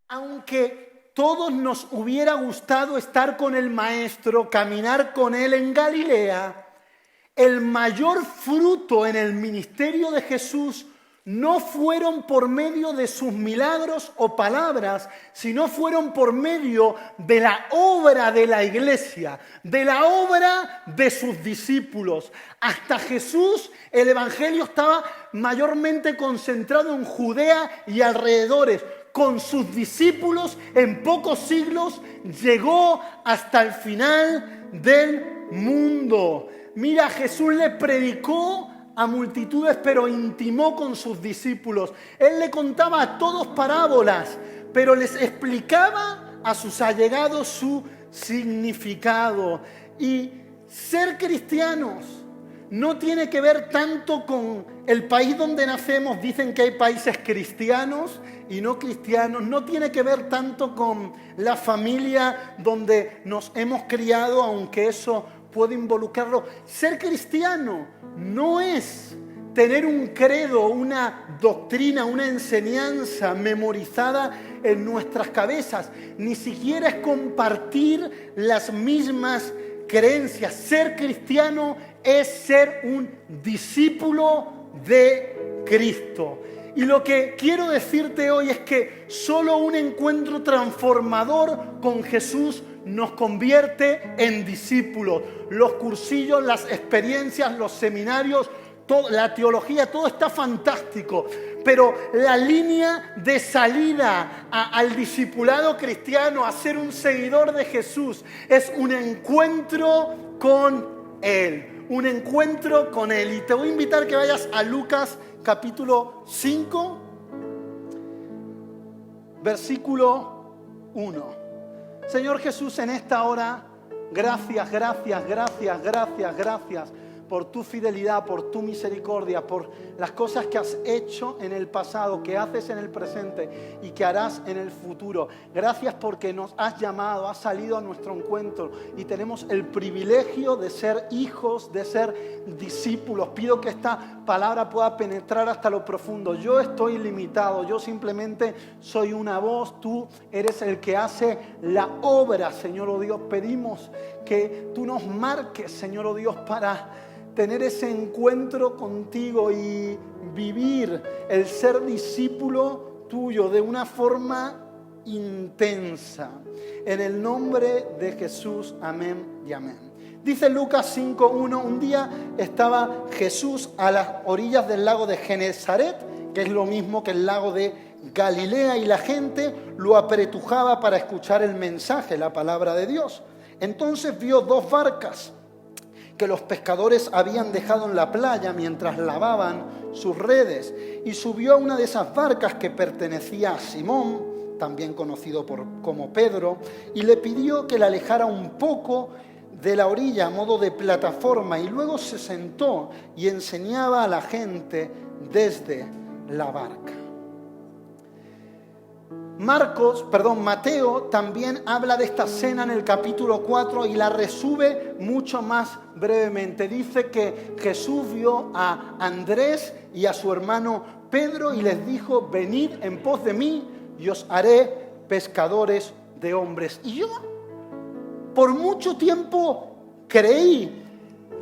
Aunque todos nos hubiera gustado estar con el Maestro, caminar con Él en Galilea, el mayor fruto en el ministerio de Jesús no fueron por medio de sus milagros o palabras, sino fueron por medio de la obra de la iglesia, de la obra de sus discípulos. Hasta Jesús, el evangelio estaba mayormente concentrado en Judea y alrededores. Con sus discípulos, en pocos siglos, llegó hasta el final del mundo. Mira, Jesús le predicó a multitudes, pero intimó con sus discípulos. Él le contaba a todos parábolas, pero les explicaba a sus allegados su significado. Y ser cristianos no tiene que ver tanto con el país donde nacemos. Dicen que hay países cristianos y no cristianos. No tiene que ver tanto con la familia donde nos hemos criado, aunque eso puede involucrarlo. Ser cristiano no es tener un credo, una doctrina, una enseñanza memorizada en nuestras cabezas. Ni siquiera es compartir las mismas creencias. Ser cristiano es ser un discípulo de Cristo. Y lo que quiero decirte hoy es que solo un encuentro transformador con Jesús nos convierte en discípulos. Los cursillos, las experiencias, los seminarios, la teología, todo está fantástico. Pero la línea de salida al discipulado cristiano, a ser un seguidor de Jesús, es un encuentro con Él. Un encuentro con Él. Y te voy a invitar a que vayas a Lucas capítulo 5, versículo 1. Señor Jesús, en esta hora, gracias por tu fidelidad, por tu misericordia, por las cosas que has hecho en el pasado, que haces en el presente y que harás en el futuro. Gracias porque nos has llamado, has salido a nuestro encuentro y tenemos el privilegio de ser hijos, de ser discípulos. Pido que esta palabra pueda penetrar hasta lo profundo. Yo estoy limitado, yo simplemente soy una voz, tú eres el que hace la obra, Señor, oh Dios. Pedimos que tú nos marques, Señor, oh Dios, para tener ese encuentro contigo y vivir el ser discípulo tuyo de una forma intensa. En el nombre de Jesús, amén y amén. Dice Lucas 5:1, un día estaba Jesús a las orillas del lago de Genesaret, que es lo mismo que el lago de Galilea, y la gente lo apretujaba para escuchar el mensaje, la palabra de Dios. Entonces vio dos barcas que los pescadores habían dejado en la playa mientras lavaban sus redes, y subió a una de esas barcas que pertenecía a Simón, también conocido como Pedro, y le pidió que la alejara un poco de la orilla a modo de plataforma, y luego se sentó y enseñaba a la gente desde la barca. Mateo también habla de esta cena en el capítulo 4 y la resume mucho más brevemente. Dice que Jesús vio a Andrés y a su hermano Pedro y les dijo: venid en pos de mí y os haré pescadores de hombres. Y yo por mucho tiempo creí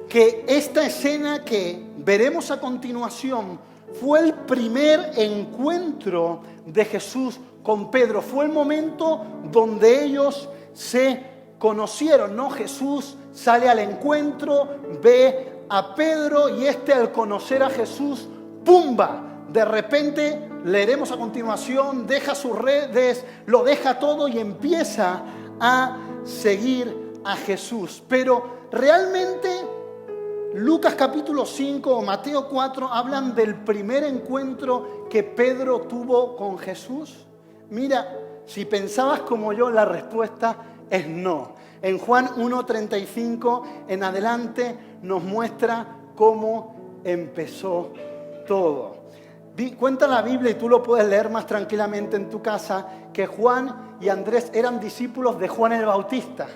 que esta escena que veremos a continuación fue el primer encuentro de Jesús con Pedro. Fue el momento donde ellos se conocieron, ¿no? Jesús sale al encuentro, ve a Pedro y al conocer a Jesús, ¡pumba! De repente, leeremos a continuación, deja sus redes, lo deja todo y empieza a seguir a Jesús. Pero realmente Lucas capítulo 5 o Mateo 4 hablan del primer encuentro que Pedro tuvo con Jesús. Mira, si pensabas como yo, la respuesta es no. En Juan 1:35 en adelante nos muestra cómo empezó todo. Cuenta la Biblia, y tú lo puedes leer más tranquilamente en tu casa, que Juan y Andrés eran discípulos de Juan el Bautista.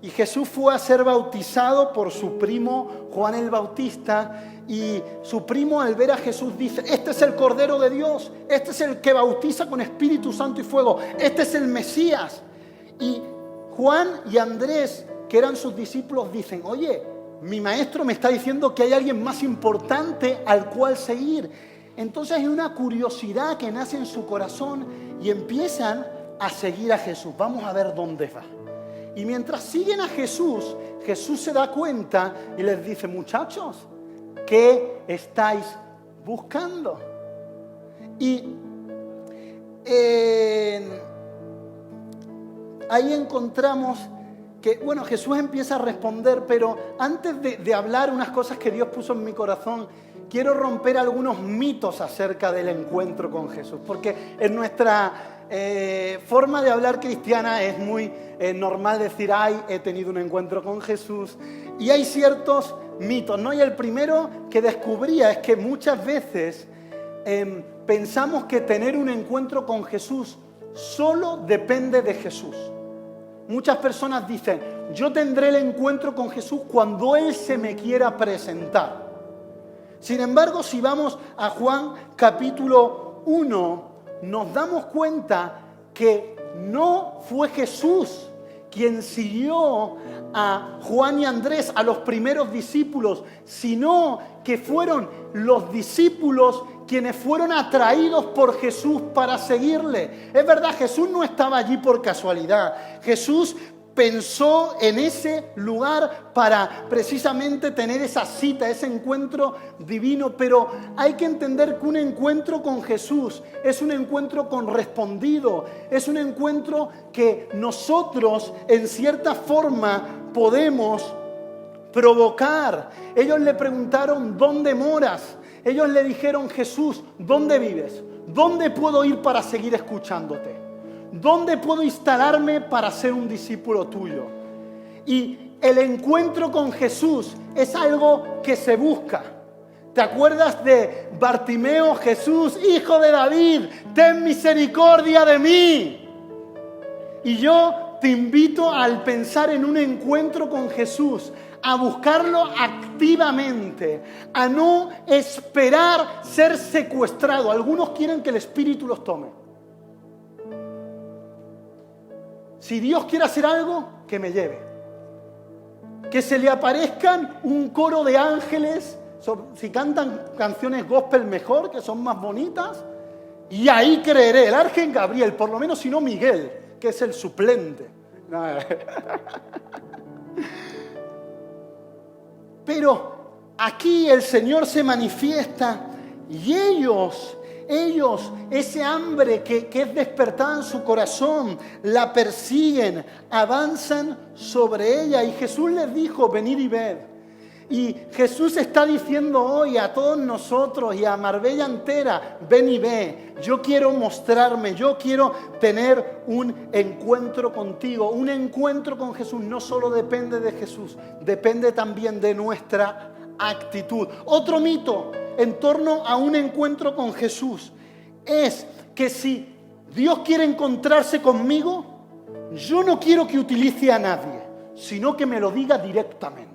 Y Jesús fue a ser bautizado por su primo Juan el Bautista. Y su primo, al ver a Jesús, dice: este es el Cordero de Dios, este es el que bautiza con Espíritu Santo y fuego, este es el Mesías. Y Juan y Andrés, que eran sus discípulos, dicen: oye, mi maestro me está diciendo que hay alguien más importante al cual seguir. Entonces hay una curiosidad que nace en su corazón y empiezan a seguir a Jesús. Vamos a ver dónde va. Y mientras siguen a Jesús, Jesús se da cuenta y les dice: muchachos, ¿qué estáis buscando? Y ahí encontramos que, bueno, Jesús empieza a responder, pero antes de hablar unas cosas que Dios puso en mi corazón, quiero romper algunos mitos acerca del encuentro con Jesús, porque en nuestra forma de hablar cristiana es muy normal decir: ay, he tenido un encuentro con Jesús, y hay ciertos mitos, ¿no? Y el primero que descubría es que muchas veces pensamos que tener un encuentro con Jesús solo depende de Jesús. Muchas personas dicen: yo tendré el encuentro con Jesús cuando Él se me quiera presentar. Sin embargo, si vamos a Juan capítulo 1, nos damos cuenta que no fue Jesús quien siguió a Juan y Andrés, a los primeros discípulos, sino que fueron los discípulos quienes fueron atraídos por Jesús para seguirle. Es verdad, Jesús no estaba allí por casualidad. Jesús pensó en ese lugar para precisamente tener esa cita, ese encuentro divino, pero hay que entender que un encuentro con Jesús es un encuentro correspondido, es un encuentro que nosotros en cierta forma podemos provocar. Ellos le preguntaron: ¿dónde moras? Ellos le dijeron: Jesús, ¿dónde vives? ¿Dónde puedo ir para seguir escuchándote? ¿Dónde puedo instalarme para ser un discípulo tuyo? Y el encuentro con Jesús es algo que se busca. ¿Te acuerdas de Bartimeo? Jesús, hijo de David, ten misericordia de mí. Y yo te invito, al pensar en un encuentro con Jesús, a buscarlo activamente, a no esperar ser secuestrado. Algunos quieren que el Espíritu los tome. Si Dios quiere hacer algo, que me lleve. Que se le aparezcan un coro de ángeles, si cantan canciones gospel mejor, que son más bonitas, y ahí creeré. El ángel Gabriel, por lo menos, si no Miguel, que es el suplente. Pero aquí el Señor se manifiesta y ellos, ese hambre que es despertada en su corazón, la persiguen, avanzan sobre ella. Y Jesús les dijo: venid y ved. Y Jesús está diciendo hoy a todos nosotros y a Marbella entera: ven y ve. Yo quiero mostrarme, yo quiero tener un encuentro contigo. Un encuentro con Jesús no solo depende de Jesús, depende también de nuestra actitud. Otro mito en torno a un encuentro con Jesús es que si Dios quiere encontrarse conmigo, yo no quiero que utilice a nadie, sino que me lo diga directamente.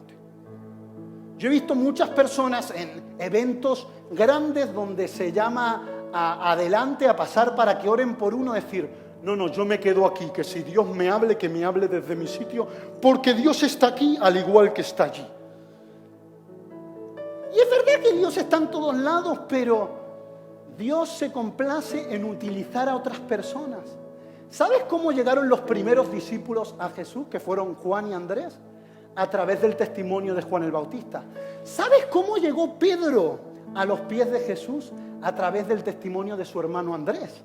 Yo he visto muchas personas en eventos grandes donde se llama adelante a pasar para que oren por uno, decir: no, yo me quedo aquí, que si Dios me hable, que me hable desde mi sitio, porque Dios está aquí al igual que está allí. Y es verdad que Dios está en todos lados, pero Dios se complace en utilizar a otras personas. ¿Sabes cómo llegaron los primeros discípulos a Jesús, que fueron Juan y Andrés? A través del testimonio de Juan el Bautista. ¿Sabes cómo llegó Pedro a los pies de Jesús? A través del testimonio de su hermano Andrés.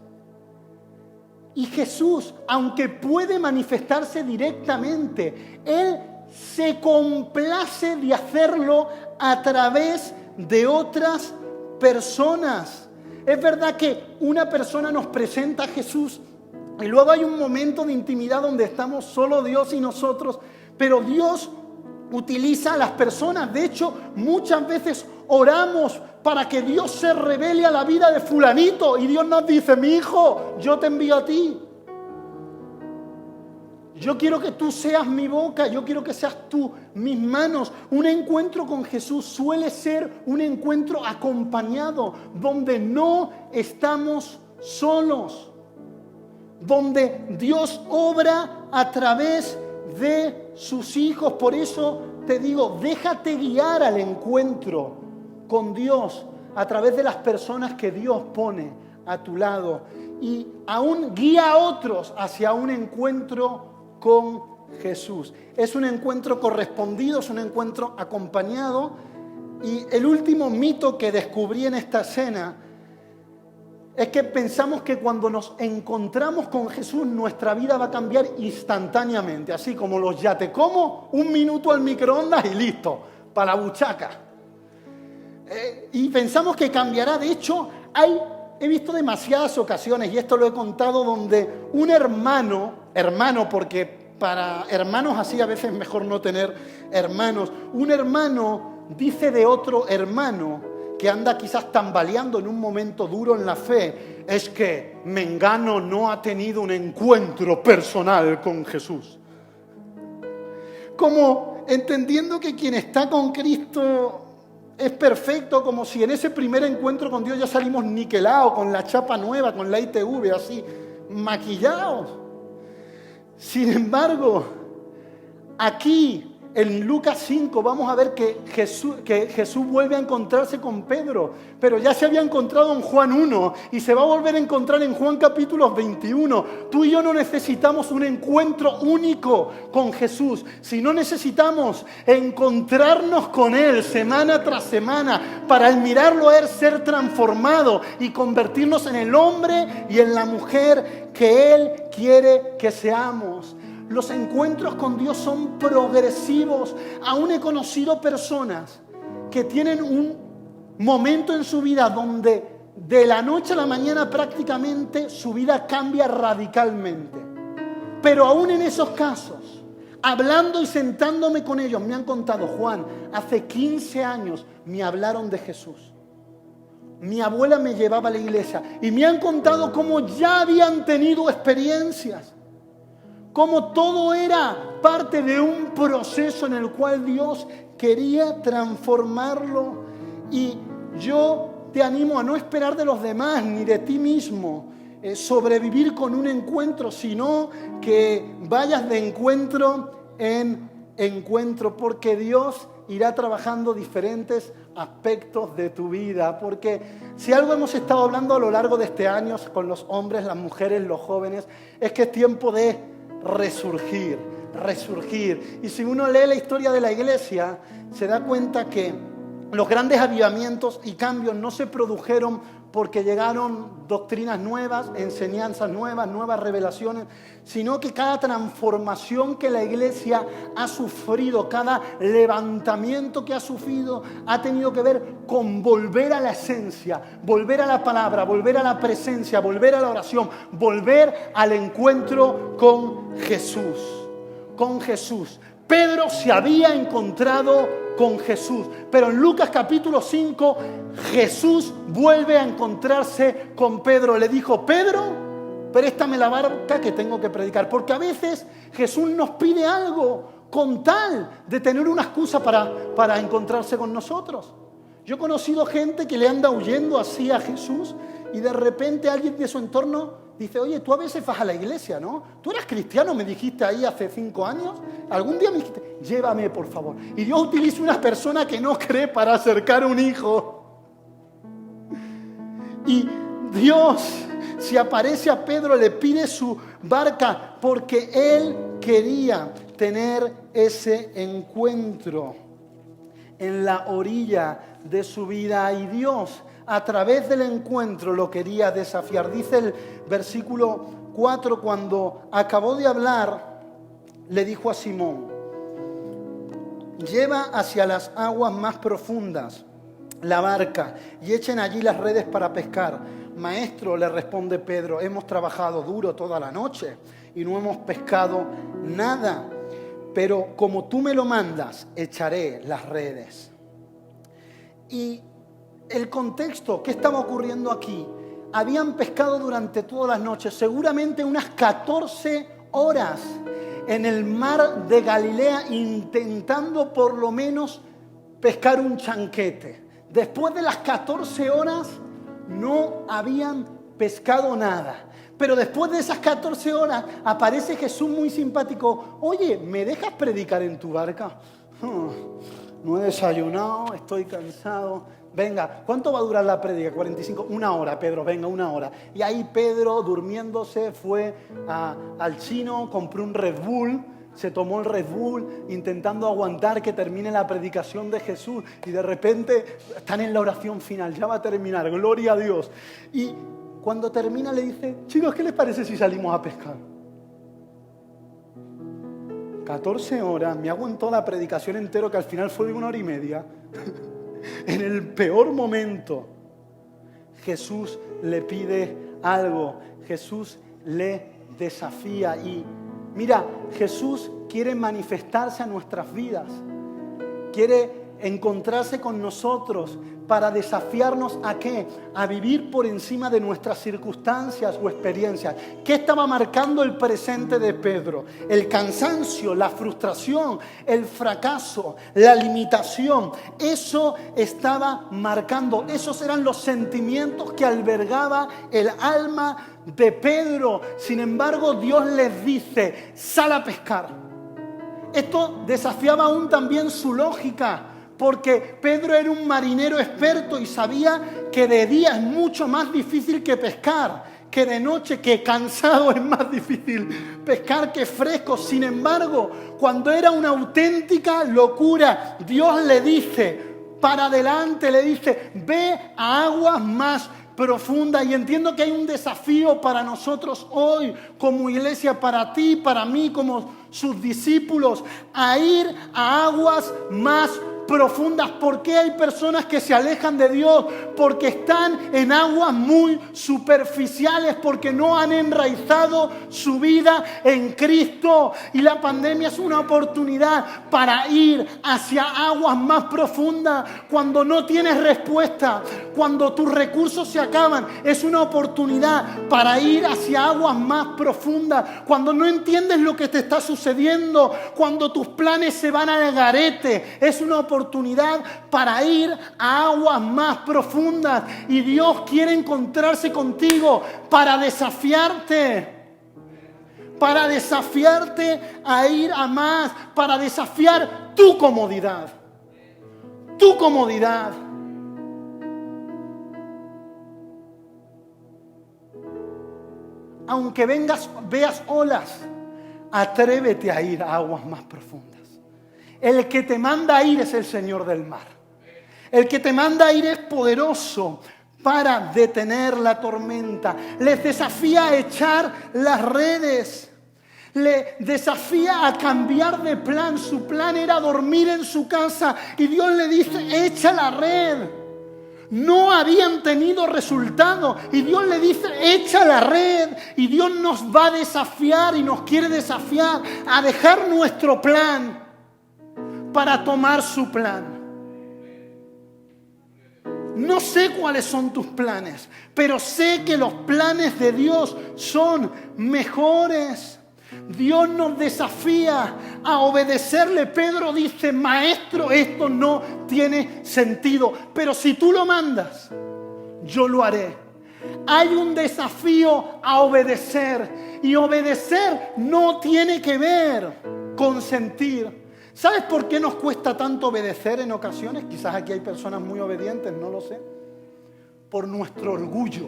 Y Jesús, aunque puede manifestarse directamente, Él se complace de hacerlo a través de otras personas. Es verdad que una persona nos presenta a Jesús y luego hay un momento de intimidad donde estamos solo Dios y nosotros, pero Dios utiliza a las personas. De hecho, muchas veces oramos para que Dios se revele a la vida de fulanito y Dios nos dice: mi hijo, yo te envío a ti. Yo quiero que tú seas mi boca, yo quiero que seas tú mis manos. Un encuentro con Jesús suele ser un encuentro acompañado, donde no estamos solos, donde Dios obra a través de sus hijos. Por eso te digo, déjate guiar al encuentro con Dios a través de las personas que Dios pone a tu lado, y aún guía a otros hacia un encuentro con Jesús. Es un encuentro correspondido, es un encuentro acompañado. Y el último mito que descubrí en esta escena es que pensamos que cuando nos encontramos con Jesús nuestra vida va a cambiar instantáneamente, así como los ya te como, 1 minuto al microondas y listo, para la buchaca. Y pensamos que cambiará. De hecho, he visto demasiadas ocasiones, y esto lo he contado, donde un hermano, porque para hermanos así a veces es mejor no tener hermanos, un hermano dice de otro hermano que anda quizás tambaleando en un momento duro en la fe, es que Mengano no ha tenido un encuentro personal con Jesús. Como entendiendo que quien está con Cristo es perfecto, como si en ese primer encuentro con Dios ya salimos niquelados, con la chapa nueva, con la ITV, así, maquillados. Sin embargo, aquí en Lucas 5 vamos a ver que Jesús vuelve a encontrarse con Pedro, pero ya se había encontrado en Juan 1 y se va a volver a encontrar en Juan capítulo 21. Tú y yo no necesitamos un encuentro único con Jesús, sino necesitamos encontrarnos con Él semana tras semana para al mirarlo a Él ser transformado y convertirnos en el hombre y en la mujer que Él quiere que seamos. Los encuentros con Dios son progresivos. Aún he conocido personas que tienen un momento en su vida donde de la noche a la mañana prácticamente su vida cambia radicalmente. Pero aún en esos casos, hablando y sentándome con ellos, me han contado: Juan, hace 15 años me hablaron de Jesús. Mi abuela me llevaba a la iglesia y me han contado cómo ya habían tenido experiencias, como todo era parte de un proceso en el cual Dios quería transformarlo. Y yo te animo a no esperar de los demás ni de ti mismo sobrevivir con un encuentro, sino que vayas de encuentro en encuentro, porque Dios irá trabajando diferentes aspectos de tu vida. Porque si algo hemos estado hablando a lo largo de este año con los hombres, las mujeres, los jóvenes, es que es tiempo de resurgir. Y si uno lee la historia de la iglesia, se da cuenta que los grandes avivamientos y cambios no se produjeron porque llegaron doctrinas nuevas, enseñanzas nuevas, nuevas revelaciones, sino que cada transformación que la iglesia ha sufrido, cada levantamiento que ha sufrido, ha tenido que ver con volver a la esencia, volver a la palabra, volver a la presencia, volver a la oración, volver al encuentro con Jesús. Con Jesús. Pedro se había encontrado con Jesús, pero en Lucas capítulo 5 Jesús vuelve a encontrarse con Pedro. Le dijo: Pedro, préstame la barca que tengo que predicar. Porque a veces Jesús nos pide algo con tal de tener una excusa para encontrarse con nosotros. Yo he conocido gente que le anda huyendo así a Jesús y de repente alguien de su entorno dice: oye, tú a veces vas a la iglesia, ¿no? Tú eras cristiano, me dijiste ahí hace 5 años. Algún día me dijiste: llévame, por favor. Y Dios utiliza una persona que no cree para acercar a un hijo. Y Dios, si aparece a Pedro, le pide su barca porque Él quería tener ese encuentro en la orilla de su vida. Y Dios, a través del encuentro, lo quería desafiar. Dice el versículo 4, cuando acabó de hablar, le dijo a Simón: lleva hacia las aguas más profundas la barca y echen allí las redes para pescar. Maestro, le responde Pedro, hemos trabajado duro toda la noche y no hemos pescado nada, pero como tú me lo mandas, echaré las redes. Y el contexto, ¿qué estaba ocurriendo aquí? Habían pescado durante todas las noches, seguramente unas 14 horas. en el mar de Galilea intentando por lo menos pescar un chanquete. Después de las 14 horas no habían pescado nada. Pero después de esas 14 horas aparece Jesús muy simpático. Oye, ¿me dejas predicar en tu barca? No he desayunado, estoy cansado. Venga, ¿cuánto va a durar la prédica? 45, 1 hora, Pedro, venga, 1 hora. Y ahí Pedro, durmiéndose, fue al chino, compró un Red Bull, se tomó el Red Bull, intentando aguantar que termine la predicación de Jesús. Y de repente están en la oración final, ya va a terminar, gloria a Dios. Y cuando termina le dice, chicos, ¿qué les parece si salimos a pescar? 14 horas, me aguantó la predicación entero, que al final fue de 1 hora y media. En el peor momento, Jesús le pide algo, Jesús le desafía y mira, Jesús quiere manifestarse a nuestras vidas, quiere encontrarse con nosotros para desafiarnos ¿a qué? A vivir por encima de nuestras circunstancias o experiencias. ¿Qué estaba marcando el presente de Pedro? El cansancio, la frustración, el fracaso, la limitación. Eso estaba marcando, esos eran los sentimientos que albergaba el alma de Pedro. Sin embargo, Dios les dice, sal a pescar. Esto desafiaba aún también su lógica, porque Pedro era un marinero experto y sabía que de día es mucho más difícil que pescar, que de noche, que cansado es más difícil pescar que fresco. Sin embargo, cuando era una auténtica locura, Dios le dice, para adelante, le dice, ve a aguas más profunda. Y entiendo que hay un desafío para nosotros hoy como iglesia, para ti, para mí, como sus discípulos, a ir a aguas más profundas. ¿Por qué hay personas que se alejan de Dios? Porque están en aguas muy superficiales, porque no han enraizado su vida en Cristo. Y la pandemia es una oportunidad para ir hacia aguas más profundas. Cuando no tienes respuesta, cuando tus recursos se acaban, es una oportunidad para ir hacia aguas más profundas. Cuando no entiendes lo que te está sucediendo, cuando tus planes se van al garete, es una oportunidad para ir a aguas más profundas. Y Dios quiere encontrarse contigo para desafiarte a ir a más, para desafiar tu comodidad. Tu comodidad. Aunque veas olas, atrévete a ir a aguas más profundas. El que te manda a ir es el Señor del mar. El que te manda a ir es poderoso para detener la tormenta. Les desafía a echar las redes. Le desafía a cambiar de plan. Su plan era dormir en su casa. Y Dios le dice, echa la red. No habían tenido resultado. Y Dios le dice, echa la red. Y Dios nos va a desafiar y nos quiere desafiar a dejar nuestro plan para tomar su plan. No sé cuáles son tus planes, pero sé que los planes de Dios son mejores. Dios nos desafía a obedecerle. Pedro dice, maestro, esto no tiene sentido, pero si tú lo mandas, yo lo haré. Hay un desafío a obedecer, y obedecer no tiene que ver con sentir. ¿Sabes por qué nos cuesta tanto obedecer en ocasiones? Quizás aquí hay personas muy obedientes, no lo sé. Por nuestro orgullo.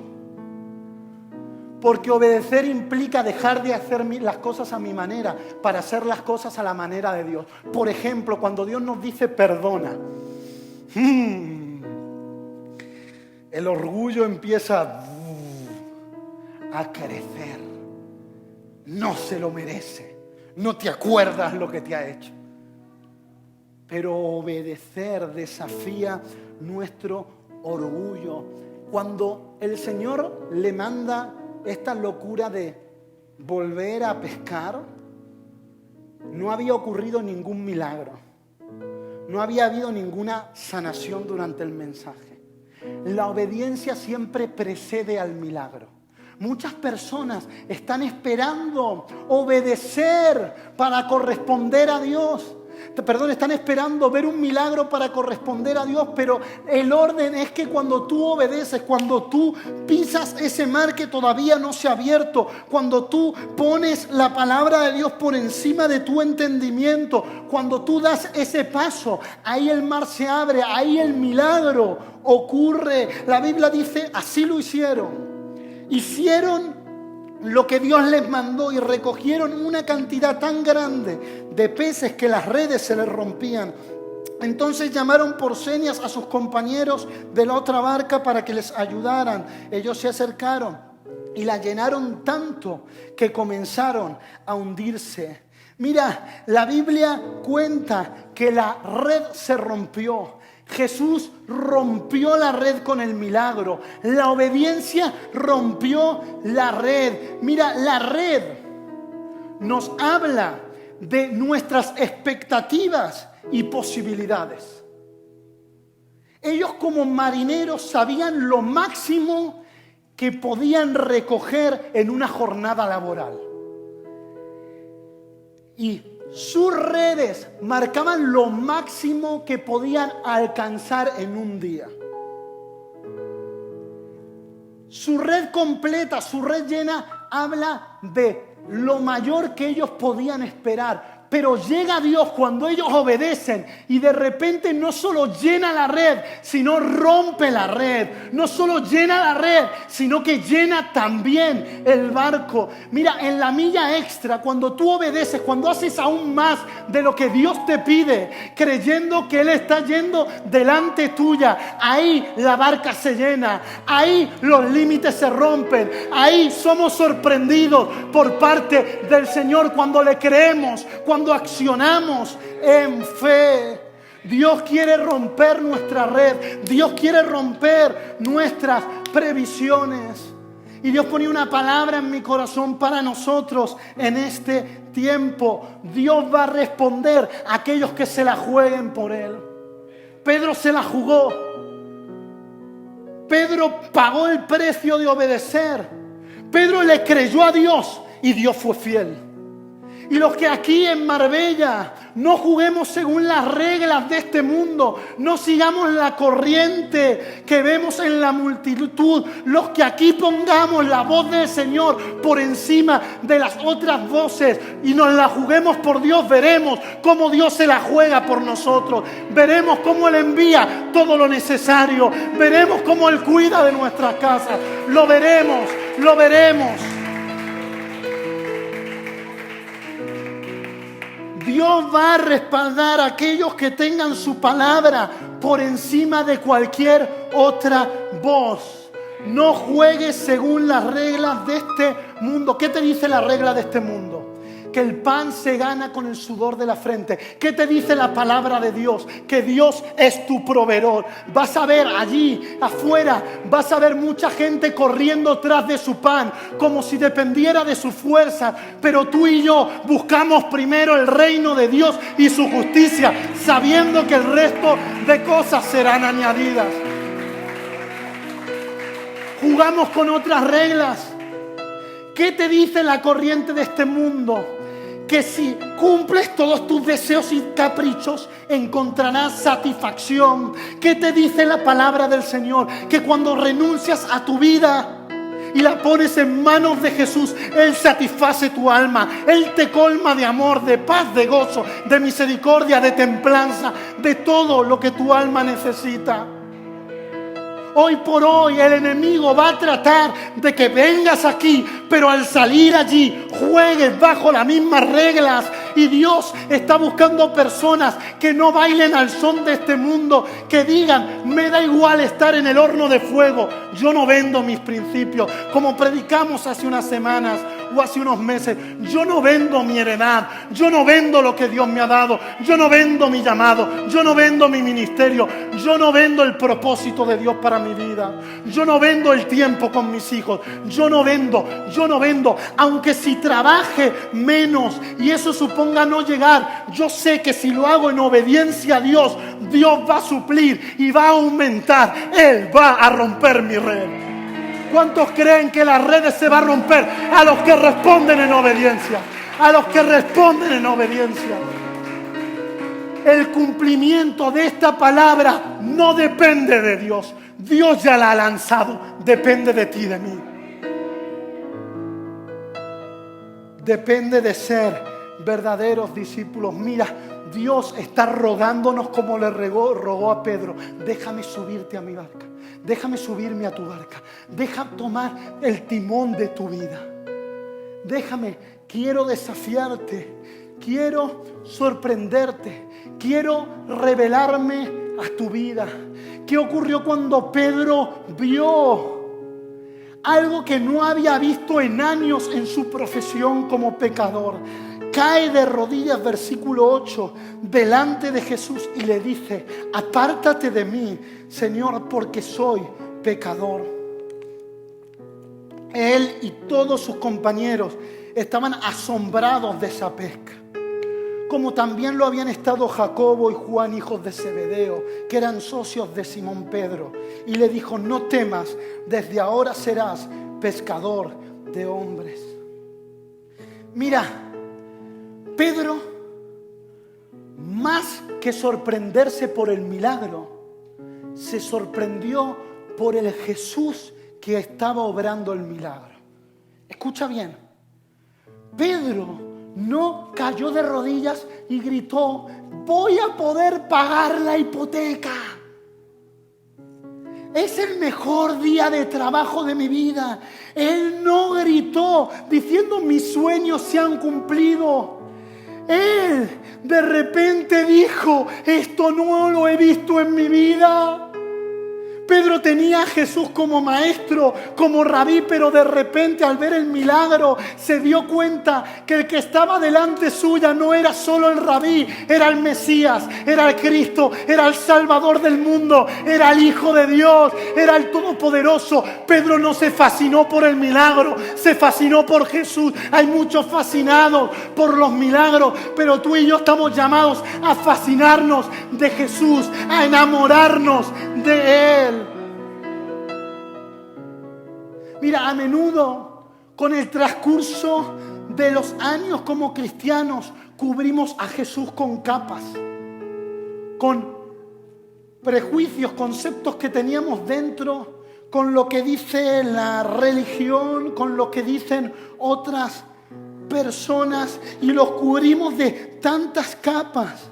Porque obedecer implica dejar de hacer las cosas a mi manera para hacer las cosas a la manera de Dios. Por ejemplo, cuando Dios nos dice perdona, el orgullo empieza a crecer. No se lo merece. No te acuerdas lo que te ha hecho. Pero obedecer desafía nuestro orgullo. Cuando el Señor le manda esta locura de volver a pescar, no había ocurrido ningún milagro. No había habido ninguna sanación durante el mensaje. La obediencia siempre precede al milagro. Muchas personas están esperando obedecer para corresponder a Dios. Están esperando ver un milagro para corresponder a Dios, pero el orden es que cuando tú obedeces, cuando tú pisas ese mar que todavía no se ha abierto, cuando tú pones la palabra de Dios por encima de tu entendimiento, cuando tú das ese paso, ahí el mar se abre, ahí el milagro ocurre. La Biblia dice, así lo hicieron. Hicieron lo que Dios les mandó y recogieron una cantidad tan grande de peces que las redes se les rompían. Entonces llamaron por señas a sus compañeros de la otra barca para que les ayudaran. Ellos se acercaron y la llenaron tanto que comenzaron a hundirse. Mira, la Biblia cuenta que la red se rompió. Jesús rompió la red con el milagro. La obediencia rompió la red. Mira, la red nos habla de nuestras expectativas y posibilidades. Ellos como marineros sabían lo máximo que podían recoger en una jornada laboral. Y sus redes marcaban lo máximo que podían alcanzar en un día. Su red completa, su red llena, habla de lo mayor que ellos podían esperar. Pero llega Dios cuando ellos obedecen y de repente no solo llena la red, sino rompe la red. No solo llena la red, sino que llena también el barco. Mira, en la milla extra, cuando tú obedeces, cuando haces aún más de lo que Dios te pide, creyendo que Él está yendo delante tuya, ahí la barca se llena, ahí los límites se rompen, ahí somos sorprendidos por parte del Señor cuando le creemos, cuando accionamos en fe. Dios quiere romper nuestra red. Dios quiere romper nuestras previsiones. Y Dios ponía una palabra en mi corazón para nosotros en este tiempo. Dios va a responder a aquellos que se la jueguen por Él. Pedro se la jugó. Pedro pagó el precio de obedecer. Pedro le creyó a Dios y Dios fue fiel. Y los que aquí en Marbella no juguemos según las reglas de este mundo, no sigamos la corriente que vemos en la multitud, los que aquí pongamos la voz del Señor por encima de las otras voces y nos la juguemos por Dios, veremos cómo Dios se la juega por nosotros, veremos cómo Él envía todo lo necesario, veremos cómo Él cuida de nuestras casas, lo veremos, lo veremos. Dios va a respaldar a aquellos que tengan su palabra por encima de cualquier otra voz. No juegues según las reglas de este mundo. ¿Qué te dice la regla de este mundo? Que el pan se gana con el sudor de la frente. ¿Qué te dice la palabra de Dios? Que Dios es tu proveedor. Vas a ver allí afuera, vas a ver mucha gente corriendo tras de su pan, como si dependiera de su fuerza. Pero tú y yo buscamos primero el reino de Dios y su justicia, sabiendo que el resto de cosas serán añadidas. Jugamos con otras reglas. ¿Qué te dice la corriente de este mundo? Que si cumples todos tus deseos y caprichos, encontrarás satisfacción. ¿Qué te dice la palabra del Señor? Que cuando renuncias a tu vida y la pones en manos de Jesús, Él satisface tu alma. Él te colma de amor, de paz, de gozo, de misericordia, de templanza, de todo lo que tu alma necesita. Hoy por hoy el enemigo va a tratar de que vengas aquí, pero al salir allí juegues bajo las mismas reglas. Y Dios está buscando personas que no bailen al son de este mundo, que digan, me da igual estar en el horno de fuego, yo no vendo mis principios. Como predicamos hace unas semanas o hace unos meses, yo no vendo mi heredad, yo no vendo lo que Dios me ha dado, yo no vendo mi llamado, yo no vendo mi ministerio, yo no vendo el propósito de Dios para mi vida, yo no vendo el tiempo con mis hijos, yo no vendo, aunque si trabaje menos y eso suponga no llegar, yo sé que si lo hago en obediencia a Dios, Dios va a suplir y va a aumentar, Él va a romper mi red. ¿Cuántos creen que las redes se van a romper? A los que responden en obediencia. A los que responden en obediencia. El cumplimiento de esta palabra no depende de Dios. Dios ya la ha lanzado. Depende de ti, de mí. Depende de ser verdaderos discípulos. Mira, Dios está rogándonos como le rogó a Pedro. Déjame subirte a mi barca. Déjame subirme a tu barca. Déjame tomar el timón de tu vida. Déjame, quiero desafiarte. Quiero sorprenderte. Quiero revelarme a tu vida. ¿Qué ocurrió cuando Pedro vio algo que no había visto en años en su profesión como pecador? Cae de rodillas, versículo 8, delante de Jesús y le dice: apártate de mí, Señor, porque soy pecador. Él y todos sus compañeros estaban asombrados de esa pesca, como también lo habían estado Jacobo y Juan, hijos de Zebedeo, que eran socios de Simón Pedro. Y le dijo: no temas, desde ahora serás pescador de hombres. Mira, Pedro, más que sorprenderse por el milagro, se sorprendió por el Jesús que estaba obrando el milagro. Escucha bien, Pedro no cayó de rodillas y gritó: voy a poder pagar la hipoteca. Es el mejor día de trabajo de mi vida. Él no gritó diciendo: mis sueños se han cumplido. Él de repente dijo: esto no lo he visto en mi vida. Pedro tenía a Jesús como maestro, como rabí, pero de repente al ver el milagro se dio cuenta que el que estaba delante suya no era solo el rabí, era el Mesías, era el Cristo, era el Salvador del mundo, era el Hijo de Dios, era el Todopoderoso. Pedro no se fascinó por el milagro, se fascinó por Jesús. Hay muchos fascinados por los milagros, pero tú y yo estamos llamados a fascinarnos de Jesús, a enamorarnos de Él. Mira, a menudo con el transcurso de los años como cristianos cubrimos a Jesús con capas, con prejuicios, conceptos que teníamos dentro, con lo que dice la religión, con lo que dicen otras personas, y los cubrimos de tantas capas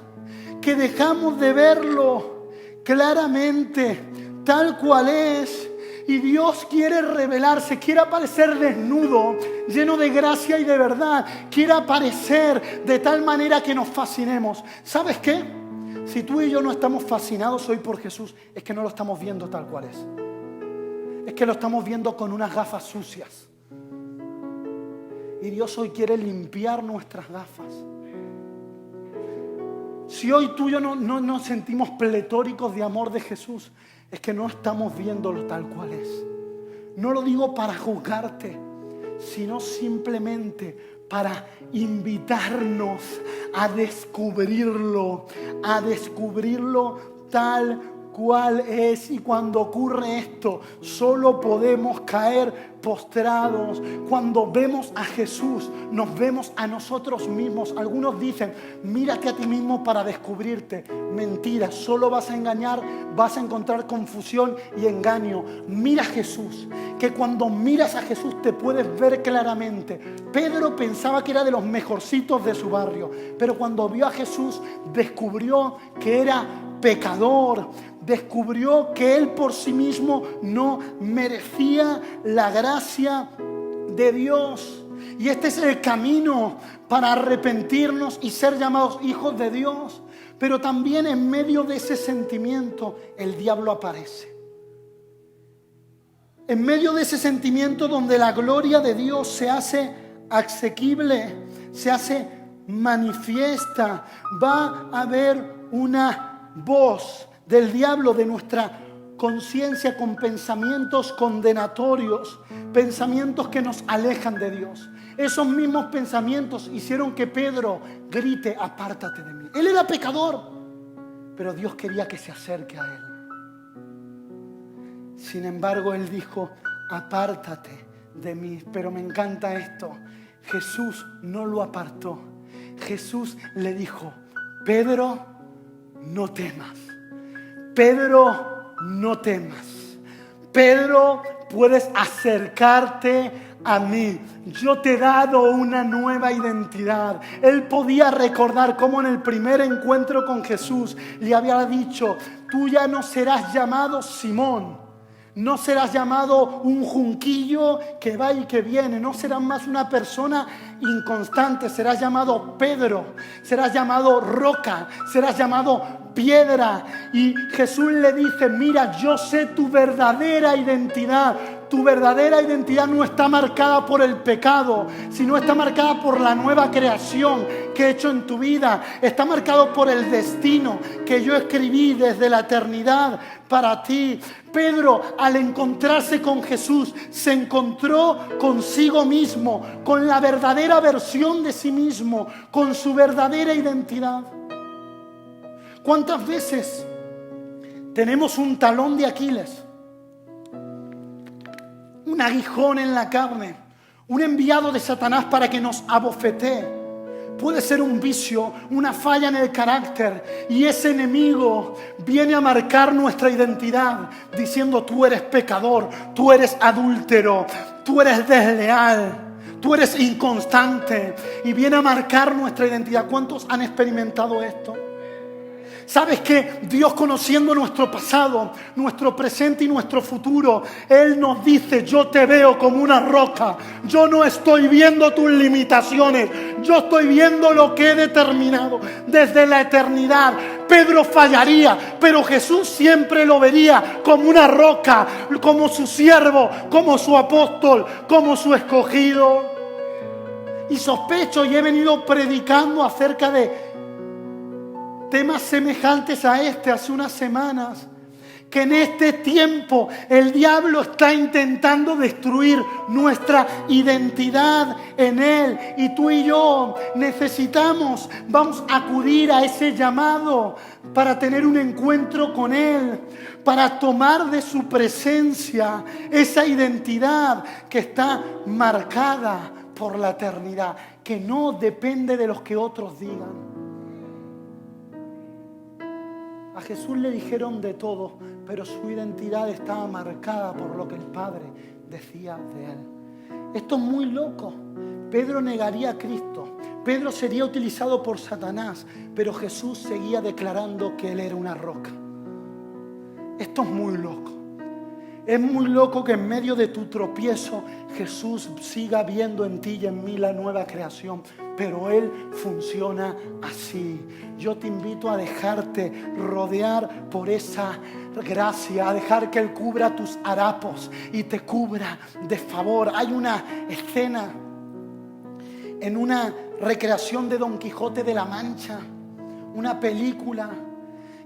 que dejamos de verlo claramente tal cual es. Y Dios quiere revelarse, quiere aparecer desnudo, lleno de gracia y de verdad. Quiere aparecer de tal manera que nos fascinemos. ¿Sabes qué? Si tú y yo no estamos fascinados hoy por Jesús, es que no lo estamos viendo tal cual es. Es que lo estamos viendo con unas gafas sucias. Y Dios hoy quiere limpiar nuestras gafas. Si hoy tú y yo no nos sentimos pletóricos de amor de Jesús, es que no estamos viéndolo tal cual es. No lo digo para juzgarte, sino simplemente para invitarnos a descubrirlo tal cual es. Y cuando ocurre esto, solo podemos caer postrados. Cuando vemos a Jesús, nos vemos a nosotros mismos. Algunos dicen: mírate a ti mismo para descubrirte. Mentira, solo vas a engañar, vas a encontrar confusión y engaño. Mira a Jesús, que cuando miras a Jesús te puedes ver claramente. Pedro pensaba que era de los mejorcitos de su barrio, pero cuando vio a Jesús descubrió que era pecador, descubrió que él por sí mismo no merecía la gracia de Dios. Y este es el camino para arrepentirnos y ser llamados hijos de Dios. Pero también en medio de ese sentimiento el diablo aparece. En medio de ese sentimiento donde la gloria de Dios se hace asequible, se hace manifiesta, va a haber una voz del diablo, de nuestra conciencia, con pensamientos condenatorios, pensamientos que nos alejan de Dios. Esos mismos pensamientos hicieron que Pedro grite: apártate de mí. Él era pecador, pero Dios quería que se acerque a él. Sin embargo, él dijo: apártate de mí. Pero me encanta esto. Jesús no lo apartó. Jesús le dijo: Pedro, no temas. Pedro, no temas. Pedro, puedes acercarte a mí. Yo te he dado una nueva identidad. Él podía recordar cómo en el primer encuentro con Jesús le había dicho: tú ya no serás llamado Simón. No serás llamado un junquillo que va y que viene. No serás más una persona inconstante. Serás llamado Pedro. Serás llamado roca. Serás llamado piedra. Y Jesús le dice: mira, yo sé tu verdadera identidad. Tu verdadera identidad no está marcada por el pecado, sino está marcada por la nueva creación que he hecho en tu vida. Está marcado por el destino que yo escribí desde la eternidad para ti. Pedro, al encontrarse con Jesús, se encontró consigo mismo, con la verdadera versión de sí mismo, con su verdadera identidad. ¿Cuántas veces tenemos un talón de Aquiles? Un aguijón en la carne, un enviado de Satanás para que nos abofetee. Puede ser un vicio, una falla en el carácter, y ese enemigo viene a marcar nuestra identidad diciendo: tú eres pecador, tú eres adúltero, tú eres desleal, tú eres inconstante, y viene a marcar nuestra identidad. ¿Cuántos han experimentado esto? ¿Sabes qué? Dios, conociendo nuestro pasado, nuestro presente y nuestro futuro, Él nos dice: yo te veo como una roca. Yo no estoy viendo tus limitaciones. Yo estoy viendo lo que he determinado desde la eternidad. Pedro fallaría, pero Jesús siempre lo vería como una roca, como su siervo, como su apóstol, como su escogido. Y sospecho, y he venido predicando acerca de temas semejantes a este hace unas semanas, que en este tiempo el diablo está intentando destruir nuestra identidad en Él. Y tú y yo vamos a acudir a ese llamado para tener un encuentro con Él, para tomar de su presencia esa identidad que está marcada por la eternidad, que no depende de lo que otros digan. A Jesús le dijeron de todo, pero su identidad estaba marcada por lo que el Padre decía de Él. Esto es muy loco. Pedro negaría a Cristo. Pedro sería utilizado por Satanás, pero Jesús seguía declarando que Él era una roca. Esto es muy loco. Es muy loco que en medio de tu tropiezo Jesús siga viendo en ti y en mí la nueva creación. Pero Él funciona así. Yo te invito a dejarte rodear por esa gracia, a dejar que Él cubra tus harapos y te cubra de favor. Hay una escena en una recreación de Don Quijote de la Mancha, una película,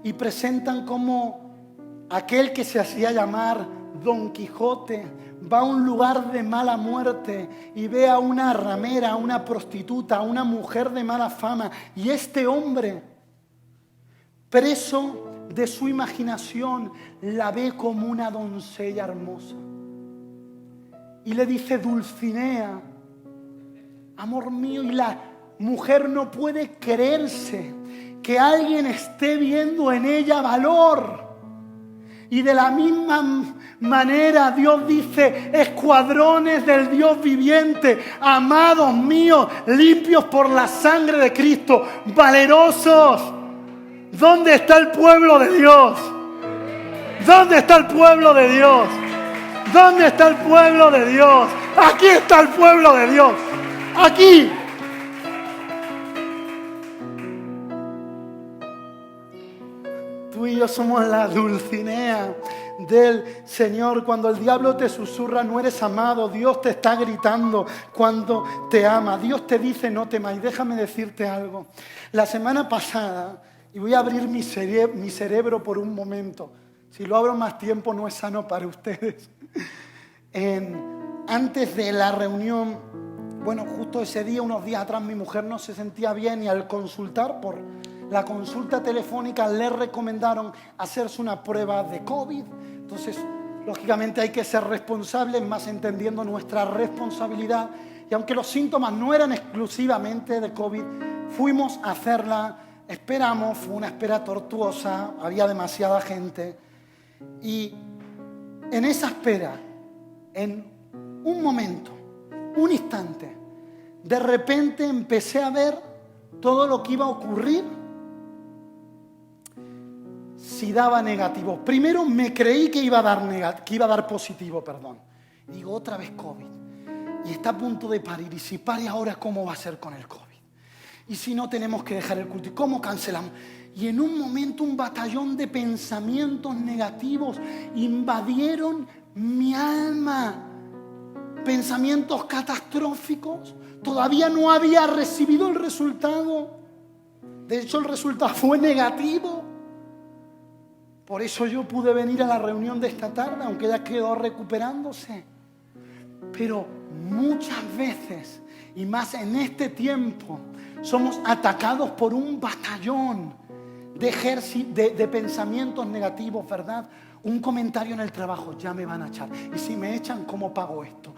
y presentan cómo aquel que se hacía llamar Don Quijote va a un lugar de mala muerte y ve a una ramera, a una prostituta, a una mujer de mala fama. Y este hombre, preso de su imaginación, la ve como una doncella hermosa. Y le dice: Dulcinea, amor mío. Y la mujer no puede creerse que alguien esté viendo en ella valor. Y de la misma manera Dios dice: escuadrones del Dios viviente, amados míos, limpios por la sangre de Cristo, valerosos. ¿Dónde está el pueblo de Dios? ¿Dónde está el pueblo de Dios? ¿Dónde está el pueblo de Dios? Aquí está el pueblo de Dios. Aquí. Tú y yo somos la Dulcinea del Señor. Cuando el diablo te susurra: no eres amado, Dios te está gritando cuando te ama. Dios te dice: no temas. Y déjame decirte algo. La semana pasada, y voy a abrir mi cerebro por un momento. Si lo abro más tiempo no es sano para ustedes. Antes de la reunión, bueno, justo ese día, unos días atrás, mi mujer no se sentía bien y al consultar por la consulta telefónica le recomendaron hacerse una prueba de COVID. Entonces Lógicamente hay que ser responsables, más entendiendo nuestra responsabilidad. Y aunque los síntomas no eran exclusivamente de COVID, fuimos a hacerla, esperamos, fue una espera tortuosa, había demasiada gente. Y en esa espera, en un momento, un instante, de repente empecé a ver todo lo que iba a ocurrir si daba negativo. Primero me creí que iba a dar positivo, perdón. Digo, otra vez COVID. Y está a punto de parir. Y si pare ahora, ¿cómo va a ser con el COVID? Y si no, tenemos que dejar el culto. ¿Y cómo cancelamos? Y en un momento un batallón de pensamientos negativos invadieron mi alma. Pensamientos catastróficos. Todavía no había recibido el resultado. De hecho, el resultado fue negativo. Por eso yo pude venir a la reunión de esta tarde, aunque ella quedó recuperándose. Pero muchas veces, y más en este tiempo, somos atacados por un batallón de pensamientos negativos, ¿verdad? Un comentario en el trabajo, ya me van a echar. Y si me echan, ¿cómo pago esto?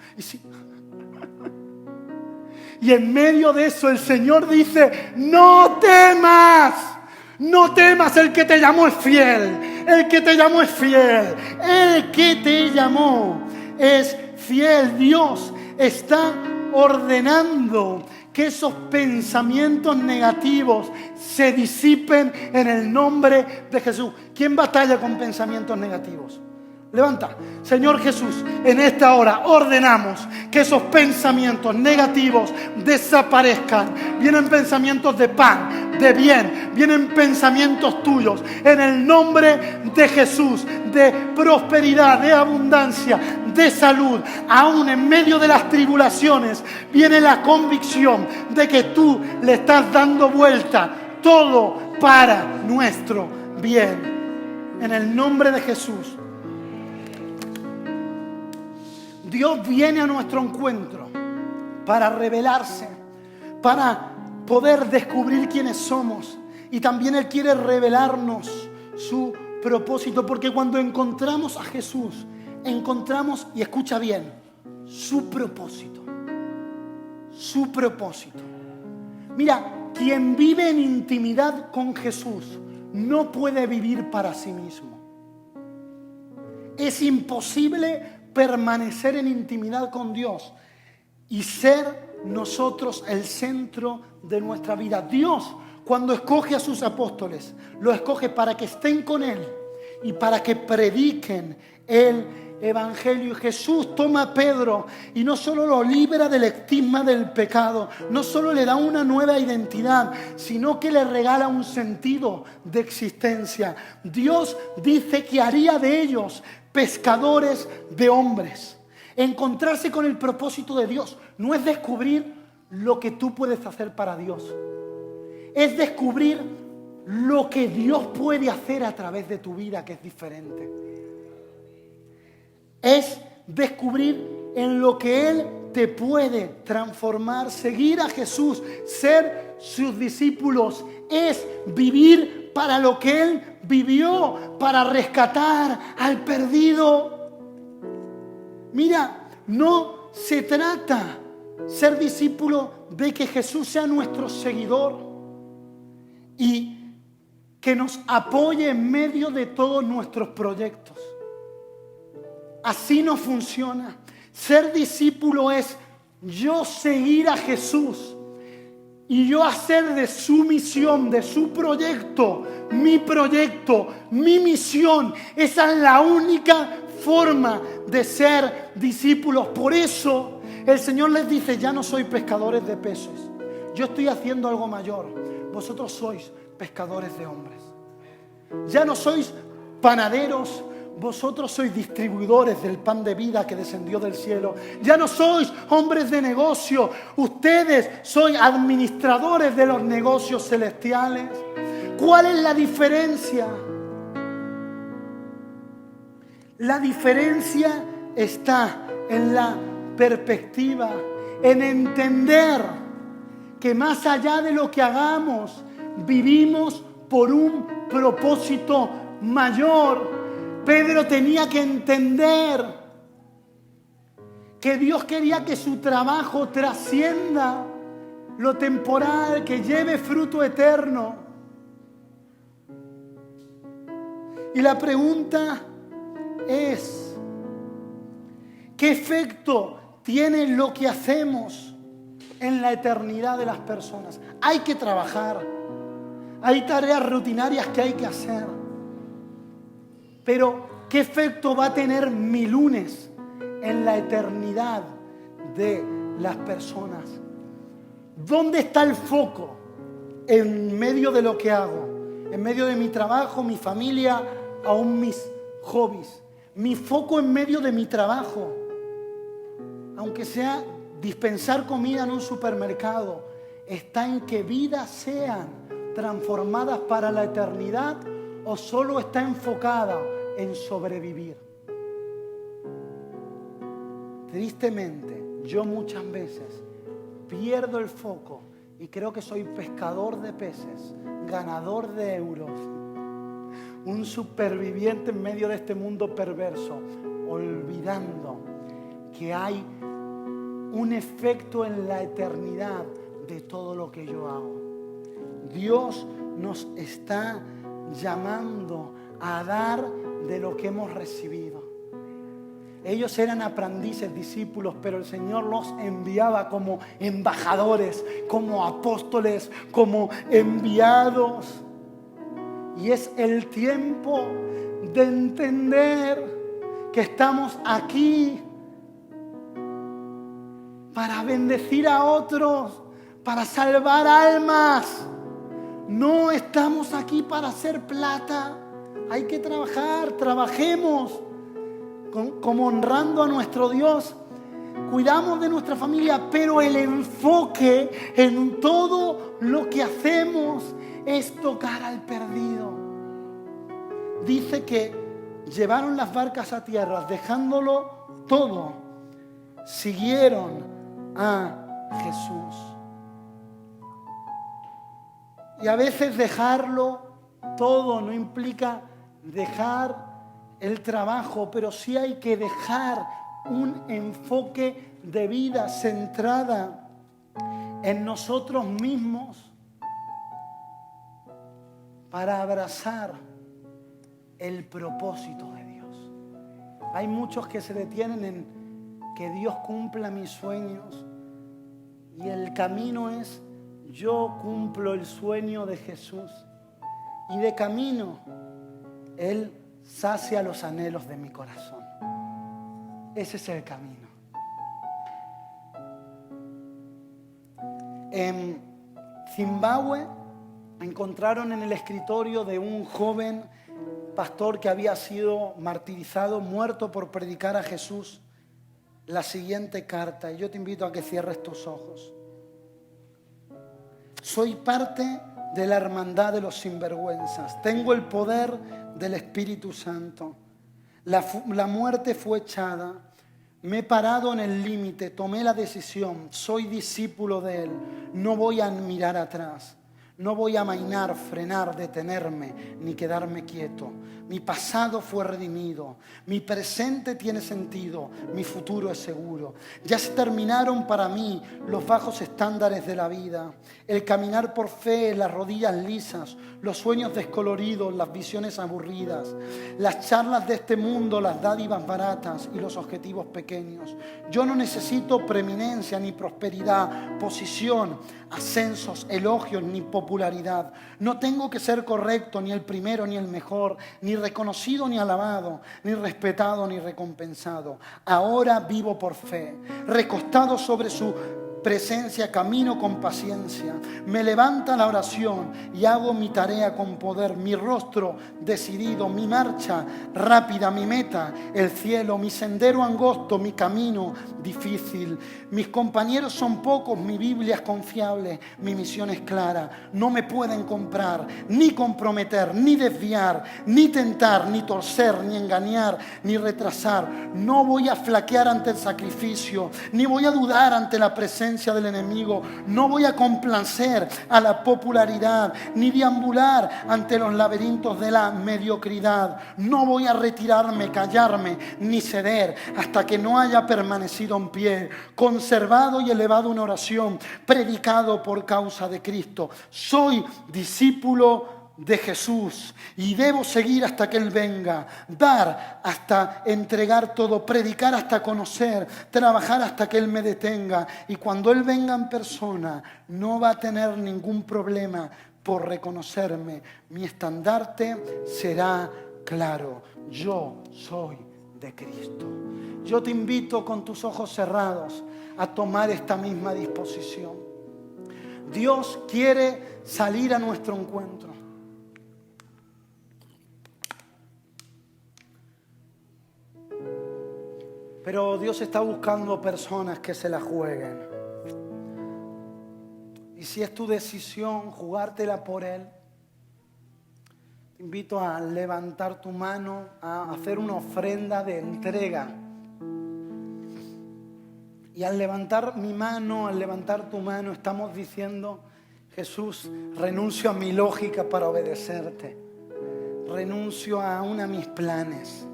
Y en medio de eso el Señor dice, no temas. No temas, el que te llamó es fiel. El que te llamó es fiel. El que te llamó es fiel. Dios está ordenando que esos pensamientos negativos se disipen en el nombre de Jesús. ¿Quién batalla con pensamientos negativos? Levanta. Señor Jesús, en esta hora ordenamos que esos pensamientos negativos desaparezcan. Vienen pensamientos de pan, de bien, vienen pensamientos tuyos. En el nombre de Jesús, de prosperidad, de abundancia, de salud. Aún en medio de las tribulaciones, viene la convicción de que tú le estás dando vuelta todo para nuestro bien. En el nombre de Jesús. Dios viene a nuestro encuentro para revelarse, para poder descubrir quiénes somos. Y también Él quiere revelarnos su propósito, porque cuando encontramos a Jesús, encontramos, y escucha bien, su propósito. Su propósito. Mira, quien vive en intimidad con Jesús no puede vivir para sí mismo. Es imposible permanecer en intimidad con Dios y ser nosotros el centro de nuestra vida. Dios, cuando escoge a sus apóstoles, lo escoge para que estén con Él y para que prediquen el Evangelio. Y Jesús toma a Pedro y no solo lo libera del estigma del pecado, no solo le da una nueva identidad, sino que le regala un sentido de existencia. Dios dice que haría de ellos pescadores de hombres. Encontrarse con el propósito de Dios no es descubrir lo que tú puedes hacer para Dios. Es descubrir lo que Dios puede hacer a través de tu vida, que es diferente. Es descubrir en lo que Él te puede transformar. Seguir a Jesús, ser sus discípulos, es vivir para lo que Él vivió, para rescatar al perdido. Mira, no se trata ser discípulo de que Jesús sea nuestro seguidor y que nos apoye en medio de todos nuestros proyectos. Así no funciona. Ser discípulo es yo seguir a Jesús y yo hacer de su misión, de su proyecto, mi misión. Esa es la única forma de ser discípulos. Por eso el Señor les dice, ya no soy pescadores de peces. Yo estoy haciendo algo mayor. Vosotros sois pescadores de hombres. Ya no sois panaderos. Vosotros sois distribuidores del pan de vida que descendió del cielo. Ya no sois hombres de negocio. Ustedes sois administradores de los negocios celestiales. ¿Cuál es la diferencia? La diferencia está en la perspectiva, en entender que más allá de lo que hagamos, vivimos por un propósito mayor. Pedro tenía que entender que Dios quería que su trabajo trascienda lo temporal, que lleve fruto eterno. Y la pregunta es, ¿qué efecto tiene lo que hacemos en la eternidad de las personas? Hay que trabajar, hay tareas rutinarias que hay que hacer, pero ¿qué efecto va a tener mi lunes en la eternidad de las personas? ¿Dónde está el foco en medio de lo que hago? En medio de mi trabajo, mi familia, aún mis hobbies. Mi foco en medio de mi trabajo, aunque sea dispensar comida en un supermercado, está en que vidas sean transformadas para la eternidad o solo está enfocada en sobrevivir. Tristemente, yo muchas veces pierdo el foco y creo que soy pescador de peces, ganador de euros, un superviviente en medio de este mundo perverso, olvidando que hay un efecto en la eternidad de todo lo que yo hago. Dios nos está llamando a dar de lo que hemos recibido. Ellos eran aprendices, discípulos, pero el Señor los enviaba como embajadores, como apóstoles, como enviados. Y es el tiempo de entender que estamos aquí para bendecir a otros, para salvar almas. No estamos aquí para hacer plata. Hay que trabajar, trabajemos como honrando a nuestro Dios. Cuidamos de nuestra familia, pero el enfoque en todo lo que hacemos es tocar al perdido. Dice que llevaron las barcas a tierra, dejándolo todo, siguieron a Jesús. Y a veces dejarlo todo no implica dejar el trabajo, pero sí hay que dejar un enfoque de vida centrada en nosotros mismos para abrazar el propósito de Dios. Hay muchos que se detienen en que Dios cumpla mis sueños y el camino es: yo cumplo el sueño de Jesús y de camino Él sacia los anhelos de mi corazón. Ese es el camino. En Zimbabue encontraron en el escritorio de un joven pastor que había sido martirizado, muerto por predicar a Jesús, la siguiente carta. Y yo te invito a que cierres tus ojos. Soy parte de la hermandad de los sinvergüenzas. Tengo el poder del Espíritu Santo. La muerte fue echada. Me he parado en el límite, tomé la decisión. Soy discípulo de Él. No voy a mirar atrás. No voy a amainar, frenar, detenerme, ni quedarme quieto. Mi pasado fue redimido. Mi presente tiene sentido. Mi futuro es seguro. Ya se terminaron para mí los bajos estándares de la vida. El caminar por fe, las rodillas lisas, los sueños descoloridos, las visiones aburridas, las charlas de este mundo, las dádivas baratas y los objetivos pequeños. Yo no necesito preeminencia ni prosperidad, posición, ascensos, elogios ni popularidad. No tengo que ser correcto, ni el primero ni el mejor, ni reconocido ni alabado, ni respetado ni recompensado. Ahora vivo por fe, recostado sobre su presencia, camino con paciencia. Me levanta la oración y hago mi tarea con poder. Mi rostro decidido, mi marcha rápida, mi meta el cielo, mi sendero angosto, mi camino difícil. Mis compañeros son pocos, mi Biblia es confiable, mi misión es clara. No me pueden comprar, ni comprometer, ni desviar, ni tentar, ni torcer, ni engañar, ni retrasar. No voy a flaquear ante el sacrificio, ni voy a dudar ante la presencia insistencia del enemigo. No voy a complacer a la popularidad, ni deambular ante los laberintos de la mediocridad. No voy a retirarme, callarme, ni ceder hasta que no haya permanecido en pie, conservado y elevado en oración, predicado por causa de Cristo. Soy discípulo de Jesús y debo seguir hasta que Él venga, dar hasta entregar todo, predicar hasta conocer, trabajar hasta que Él me detenga, y cuando Él venga en persona no va a tener ningún problema por reconocerme. Mi estandarte será claro: yo soy de Cristo. Yo te invito, con tus ojos cerrados, a tomar esta misma disposición. Dios quiere salir a nuestro encuentro. Pero Dios está buscando personas que se la jueguen. Y si es tu decisión jugártela por Él, te invito a levantar tu mano, a hacer una ofrenda de entrega. Y al levantar mi mano, al levantar tu mano, estamos diciendo: Jesús, renuncio a mi lógica para obedecerte. Renuncio a aún a mis planes.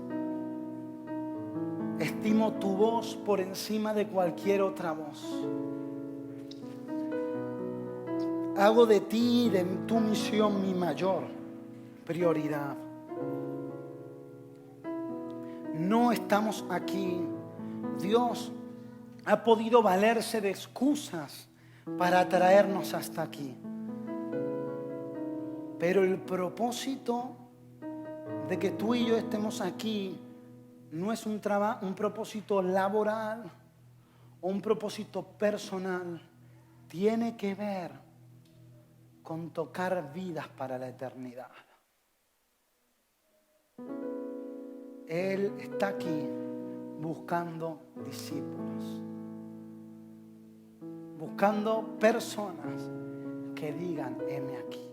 Estimo tu voz por encima de cualquier otra voz. Hago de ti y de tu misión mi mayor prioridad. No estamos aquí. Dios ha podido valerse de excusas para traernos hasta aquí. Pero el propósito de que tú y yo estemos aquí no es un propósito laboral o un propósito personal. Tiene que ver con tocar vidas para la eternidad. Él está aquí buscando discípulos, buscando personas que digan: heme aquí.